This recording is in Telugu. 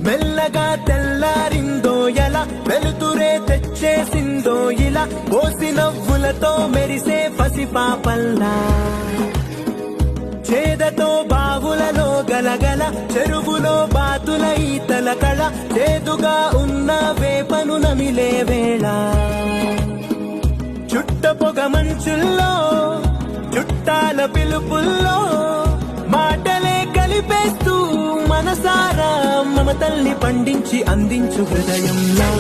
మెల్లగా తెల్లారిందో ఎలా వెలుతురే తెచ్చేసిందో ఇలా కోసి నవ్వులతో మెరిసే పసిపాపల్లా చేదతో బావులలో గలగల చెరువులో బాతుల ఈతల కళ చేదుగా ఉన్న వేపను నమిలే వేళ చుట్ట పొగ మంచుల్లో చుట్టాల పిలుపుల్లో మాటలే కలిపేస్తూ మనసారా మమతల్ని పండించి అందించు హృదయంలో